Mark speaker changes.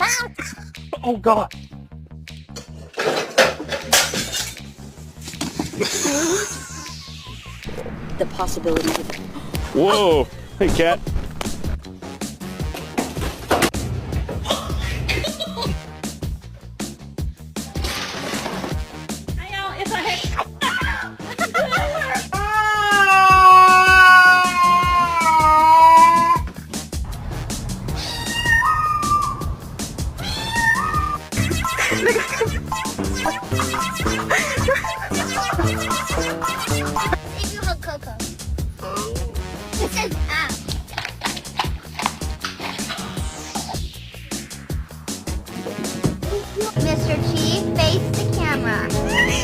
Speaker 1: Oh God.
Speaker 2: The possibilities of
Speaker 1: Whoa. Hey, cat.
Speaker 3: If you hug Coco. It says ow.